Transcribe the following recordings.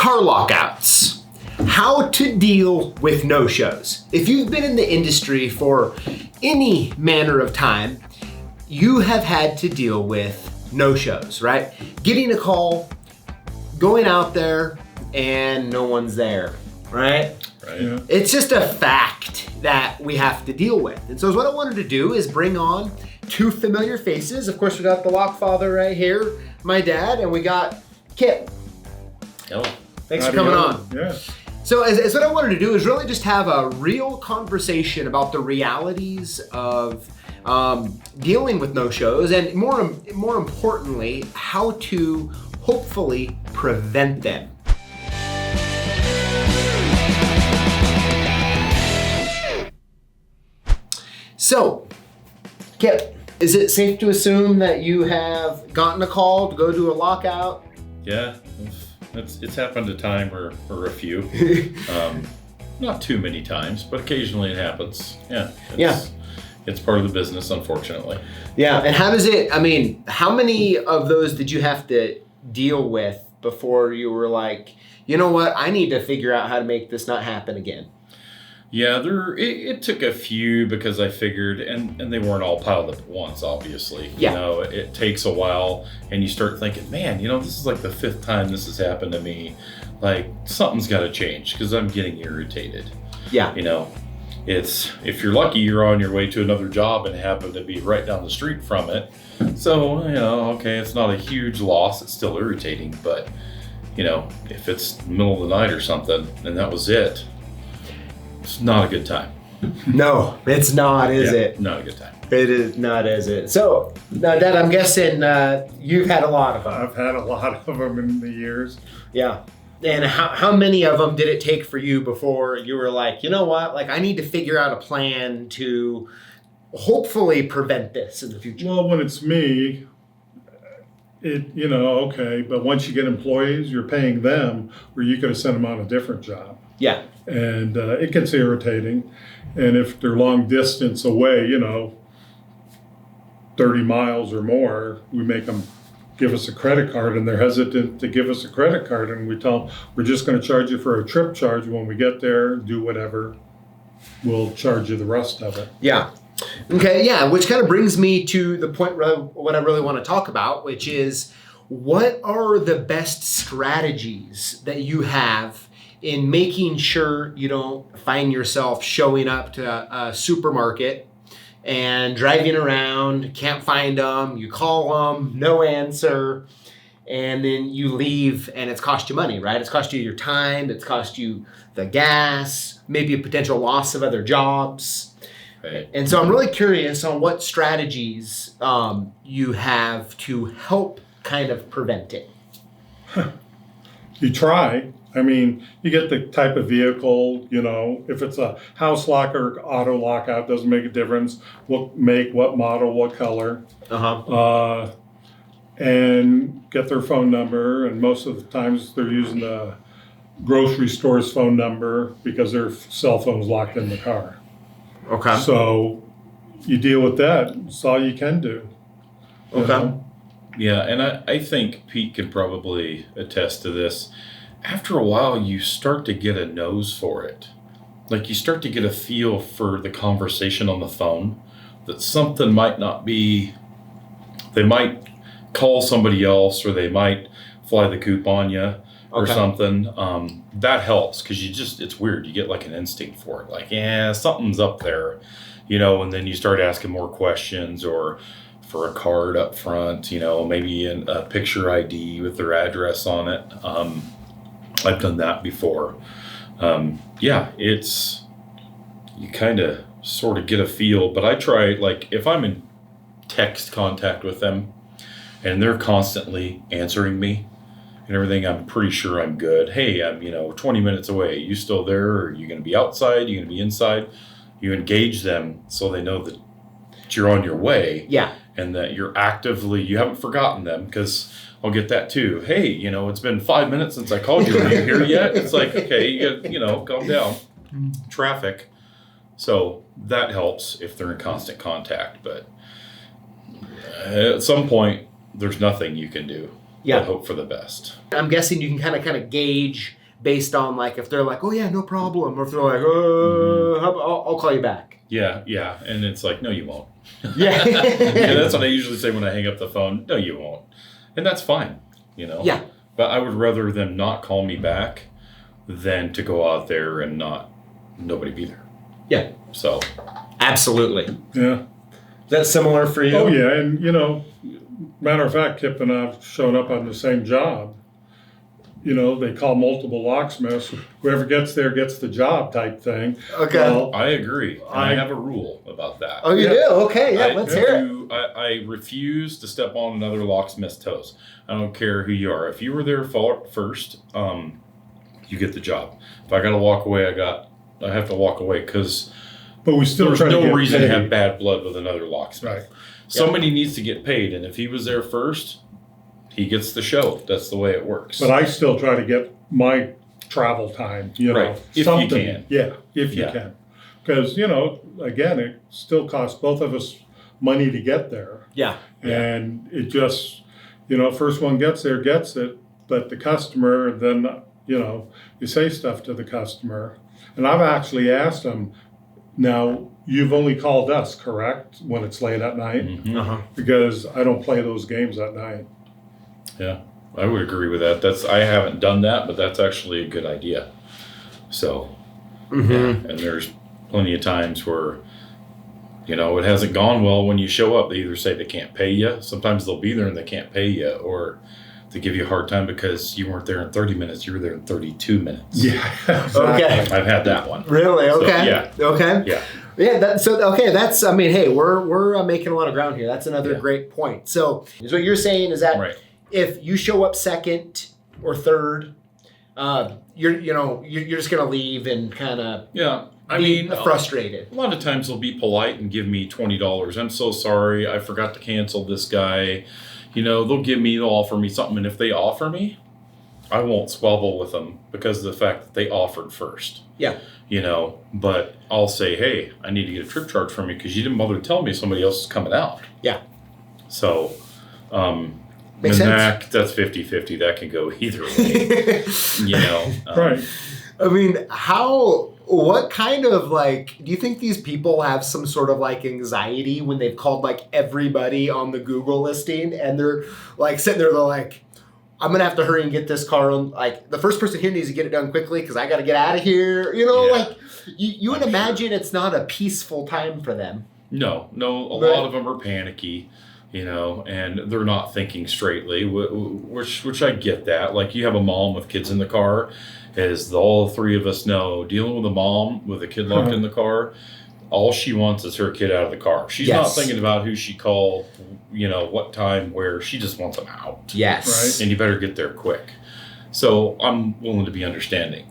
car lockouts. How to deal with no-shows. If you've been in the industry for any manner of time, you have had to deal with no-shows, right? Getting a call, going out there, and no one's there, right? Right. Yeah. It's just a fact that we have to deal with. And so what I wanted to do is bring on two familiar faces. Of course, we got the LockFather right here, my dad, and we got Kip. Hello. Thanks for coming on. Yeah. So as what I wanted to do is really just have a real conversation about the realities of dealing with no-shows, and more importantly, how to hopefully prevent them. So, Kip, is it safe to assume that you have gotten a call to go do a lockout? Yeah, it's happened a time or a few. Not too many times, but occasionally it happens. Yeah. It's part of the business, unfortunately. Yeah, and how does it, how many of those did you have to deal with before you were like, you know what, I need to figure out how to make this not happen again? Yeah, it took a few because I figured, and they weren't all piled up at once, obviously. Yeah. You know, it takes a while, and you start thinking, man, this is like the 5th time this has happened to me. Like, something's got to change because I'm getting irritated. Yeah. It's, if you're lucky, you're on your way to another job and happen to be right down the street from it. So, okay, it's not a huge loss. It's still irritating, but, if it's the middle of the night or something, and that was it, it's not a good time. No, it's not, is it? Not a good time. It is not, is it? So, now, Dad, I'm guessing you've had a lot of them. I've had a lot of them in the years. Yeah. And how many of them did it take for you before you were like, you know what? Like, I need to figure out a plan to hopefully prevent this in the future. Well, when it's me, okay. But once you get employees, you're paying them, or you could have sent them on a different job. Yeah. And it gets irritating. And if they're long distance away, 30 miles or more, we make them give us a credit card, and they're hesitant to give us a credit card. And we tell them, we're just going to charge you for a trip charge. When we get there, do whatever. We'll charge you the rest of it. Yeah. Okay. Yeah. Which kind of brings me to the point where what I really want to talk about, which is what are the best strategies that you have in making sure you don't find yourself showing up to a supermarket and driving around, can't find them, you call them, no answer, and then you leave and it's cost you money, right? It's cost you your time, it's cost you the gas, maybe a potential loss of other jobs. Right. And so I'm really curious on what strategies you have to help kind of prevent it. You try. You get the type of vehicle, if it's a house lock or auto lockout, doesn't make a difference. What make, what model, what color. And get their phone number. And most of the times they're using the grocery store's phone number because their cell phone's locked in the car. Okay. So you deal with that. That's all you can do. Okay. Yeah, and I think Pete can probably attest to this. After a while, you start to get a nose for it. Like, you start to get a feel for the conversation on the phone, that something might not be, they might call somebody else, or they might fly the coop on you or something. That helps, because it's weird. You get like an instinct for it. Like, yeah, something's up there, and then you start asking more questions, or for a card up front, maybe a picture ID with their address on it. I've done that before. It's, you kind of sort of get a feel, but I try, like, if I'm in text contact with them and they're constantly answering me and everything, I'm pretty sure I'm good. Hey, I'm, 20 minutes away. You still there? Or are you going to be outside? Are you going to be inside? You engage them so they know that you're on your way. Yeah. And that you haven't forgotten them, because I'll get that too. Hey, it's been 5 minutes since I called you. Are you here yet? It's like, okay, you got, calm down. Traffic. So that helps if they're in constant contact. But at some point, there's nothing you can do. Yeah. but hope for the best. I'm guessing you can kind of gauge based on like if they're like, oh yeah, no problem, or if they're like, I'll call you back. Yeah, and it's like, no, you won't. Yeah. Yeah, that's what I usually say when I hang up the phone. No, you won't, and that's fine, Yeah. But I would rather them not call me back than to go out there and nobody be there. Yeah. So. Absolutely. Yeah. That's similar for you? Oh, yeah. And, matter of fact, Kip and I've shown up on the same job. They call multiple locksmiths. Whoever gets there gets the job type thing. Okay. Well, I agree. And I have a rule about that. Oh, you do? Okay, yeah, let's hear it. I refuse to step on another locksmith's toes. I don't care who you are. If you were there first, you get the job. If I got to walk away, I have to walk away because but we still there's try to no get reason paid. to have bad blood with another locksmith. Right. Somebody needs to get paid, and if he was there first, he gets the show. That's the way it works. But I still try to get my travel time, Right. If you can. Yeah, if you can. Because, again, it still costs both of us money to get there. Yeah. And it just, first one gets there gets it, but the customer, then, you say stuff to the customer. And I've actually asked them, now, you've only called us, correct, when it's late at night? Mm-hmm. Uh-huh. Because I don't play those games at night. Yeah, I would agree with that. I haven't done that, but that's actually a good idea. So, Mm-hmm. and there's plenty of times where, it hasn't gone well when you show up. They either say they can't pay you. Sometimes they'll be there and they can't pay you, or they give you a hard time because you weren't there in 30 minutes. You were there in 32 minutes. Yeah. Exactly. Okay. I've had that one. Really? So, Okay. yeah. Okay. Yeah. Yeah. That's. I mean, hey, we're making a lot of ground here. That's another Yeah. great point. So what you're saying is that Right. if you show up second or third, you're just gonna leave and kind of Yeah. I be mean, frustrated. a lot of times they'll be polite and give me $20. I'm so sorry. I forgot to cancel this guy. They'll offer me something. And if they offer me, I won't squabble with them because of the fact that they offered first. Yeah. But I'll say, hey, I need to get a trip charge from you because you didn't bother to tell me somebody else is coming out. Yeah. So, Makes sense. that's 50-50. That can go either way. Right. I mean, what kind of do you think these people have some sort of anxiety when they've called everybody on the Google listing and they're sitting there, they're like, I'm going to have to hurry and get this car on, the first person here needs to get it done quickly because I got to get out of here. You would imagine it's not a peaceful time for them. No, a lot of them are panicky, and they're not thinking straightly, which I get that. You have a mom with kids in the car, as all three of us know, dealing with a mom with a kid locked in the car, all she wants is her kid out of the car. She's not thinking about who she called, what time, where. She just wants them out. Yes. Right. And you better get there quick. So I'm willing to be understanding.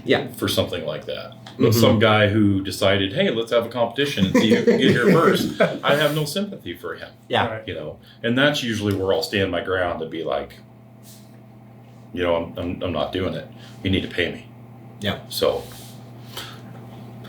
Yeah. For something like that. But some guy who decided, hey, let's have a competition and see who can get here first, I have no sympathy for him. Yeah. Right. And that's usually where I'll stand my ground to be like, I'm not doing it. You need to pay me. Yeah. So.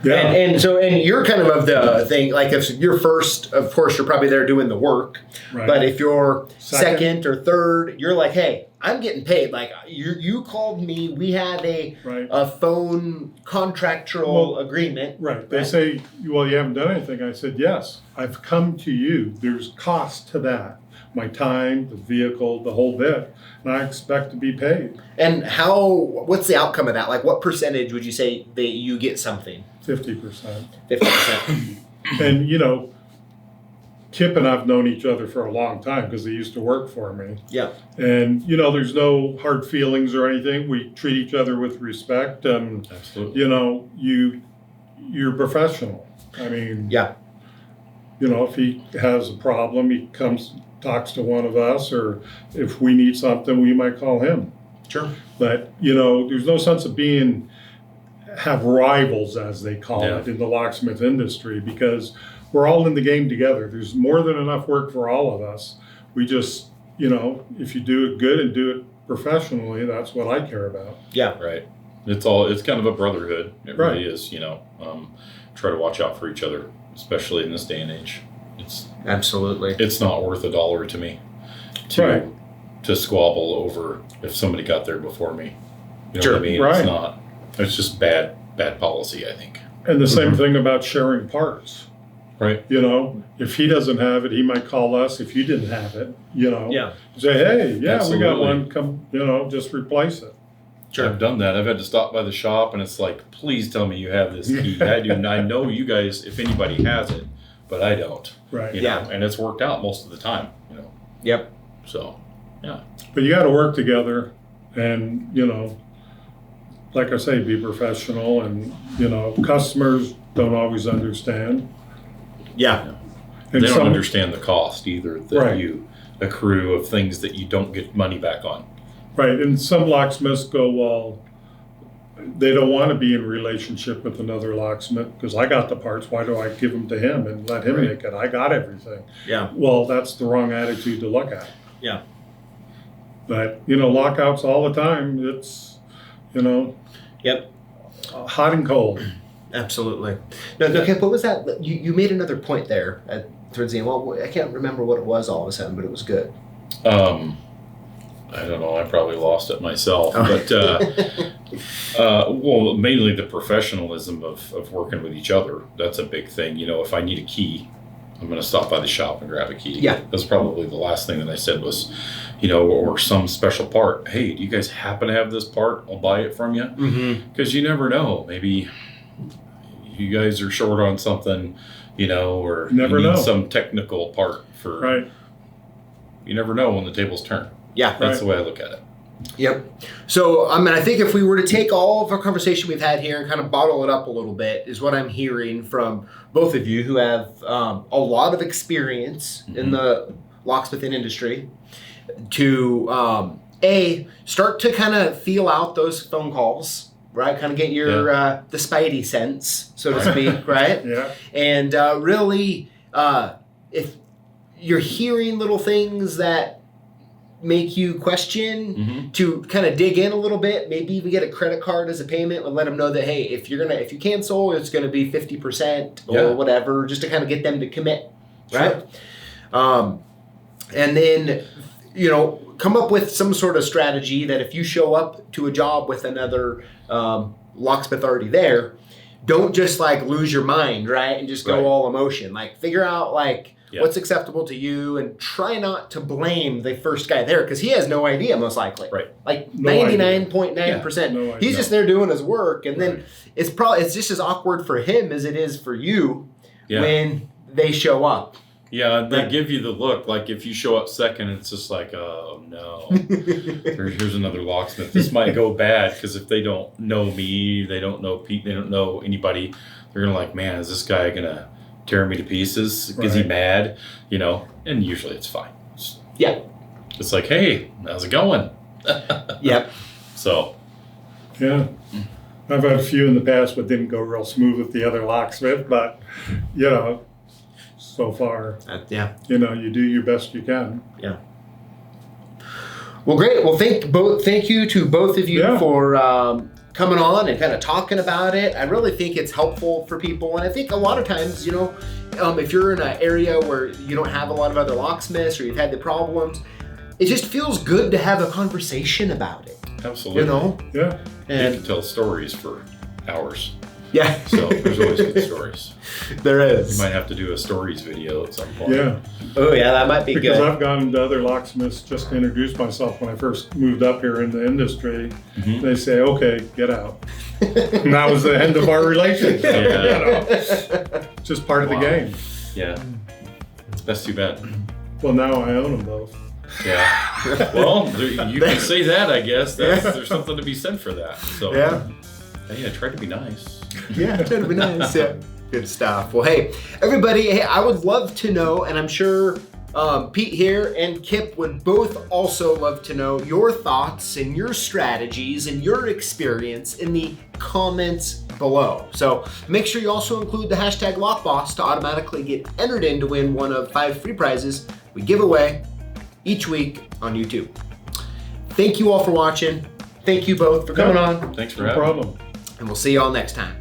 Yeah. And you're kind of the thing, if you're first, of course, you're probably there doing the work. Right. But if you're second or third, you're like, hey, I'm getting paid. You called me. We had a phone contractual agreement. Right. They say, well, you haven't done anything. I said, yes, I've come to you. There's cost to that. My time, the vehicle, the whole bit. And I expect to be paid. And what's the outcome of that? What percentage would you say that you get something? 50%. 50%. And, Kip and I've known each other for a long time because they used to work for me. Yeah. And, there's no hard feelings or anything. We treat each other with respect. And, Absolutely. You're professional. I mean, yeah. If he has a problem, he comes, talks to one of us, or if we need something, we might call him. Sure. But, there's no sense of have rivals, as they call Yeah. it, in the locksmith industry, because we're all in the game together. There's more than enough work for all of us. We just, if you do it good and do it professionally, that's what I care about. Yeah. Right. It's kind of a brotherhood. It Right. really is, try to watch out for each other, especially in this day and age. Absolutely. It's not worth $1 to me to Right. to squabble over if somebody got there before me. You know Sure, what I mean? right. It's just bad policy, I think. And the same thing about sharing parts. Right. You know, if he doesn't have it, he might call us if you didn't have it, you know. Yeah. Say, hey, yeah, Absolutely. we got one, come, you know, just replace it. Sure. I've done that. I've had to stop by the shop and it's like, please tell me you have this key. I know you guys, if anybody has it, but I don't. Right. You know, and it's worked out most of the time, you know. Yep. So, yeah. But you got to work together and, you know, like I say, be professional, and, you know, customers don't always understand. Yeah. And They don't understand the cost either that Right. you accrue of things that you don't get money back on. Right, and some locksmiths go, well, they don't want to be in relationship with another locksmith because I got the parts. Why do I give them to him and let him make it? I got everything. Yeah. Well, that's the wrong attitude to look at. Yeah. But, you know, lockouts all the time. It's, you know, Yep. hot and cold. Absolutely. No, okay, what was that? You made another point there towards the end. Well, I can't remember what it was all of a sudden, but it was good. I don't know. I probably lost it myself, Oh. but well, mainly the professionalism of working with each other. That's a big thing. You know, if I need a key, I'm going to stop by the shop and grab a key. Yeah. That's probably the last thing that I said was, you know, or some special part. Hey, do you guys happen to have this part? I'll buy it from you. Mm-hmm. Because you never know. Maybe you guys are short on something, you know, or Never you need know. some technical part for. Right. You never know when the tables turn. Yeah. That's the way I look at it. Yep. So, I mean, I think if we were to take all of our conversation we've had here and kind of bottle it up a little bit, is what I'm hearing from both of you who have a lot of experience in the locksmithing industry, to start to kind of feel out those phone calls, right? Kind of get your the spidey sense, so to speak, right? Yeah. And really, if you're hearing little things that make you question, to kind of dig in a little bit, maybe even get a credit card as a payment and let them know that, hey, if you cancel, it's going to be 50% or whatever, just to kind of get them to commit, right? And then, you know, come up with some sort of strategy that if you show up to a job with another locksmith already there, don't just like lose your mind, right? And just go all emotion. Like figure out like what's acceptable to you and try not to blame the first guy there because he has no idea most likely. Right. Like No 99.9%. He's just there doing his work. And then it's just as awkward for him as it is for you when they show up. Yeah, they give you the look. Like if you show up second, it's just like, oh no, here's another locksmith. This might go bad because if they don't know me, they don't know Pete, they don't know anybody, they're gonna like, man, is this guy gonna tear me to pieces? Is he mad? You know, and usually it's fine. It's like, hey, how's it going? Yep. So. Yeah. I've had a few in the past, but didn't go real smooth with the other locksmith. But, you know, so far, you know, you do your best you can. Yeah. Well, great. Well, thank you to both of you for coming on and kind of talking about it. I really think it's helpful for people. And I think a lot of times, you know, if you're in an area where you don't have a lot of other locksmiths or you've had the problems, it just feels good to have a conversation about it. Absolutely. You know? Yeah. And you can tell stories for hours. Yeah. So there's always good stories. There is. You might have to do a stories video at some point. Yeah. Oh, yeah, that might be Because good. I've gone to other locksmiths just to introduce myself when I first moved up here in the industry. They say, okay, get out. And that was the end of our relationship. Yeah. You know? Just part of the game. Yeah. That's too bad. Well, now I own them both. Yeah. Well, you can say that, I guess. There's something to be said for that. So, hey, I try to be nice. Yeah, that'd be nice. Yeah. Good stuff. Well, hey, everybody, I would love to know, and I'm sure Pete here and Kip would both also love to know your thoughts and your strategies and your experience in the comments below. So make sure you also include the hashtag LockBoss to automatically get entered in to win one of 5 free prizes we give away each week on YouTube. Thank you all for watching. Thank you both for coming on. Thanks for No having me. problem. And we'll see you all next time.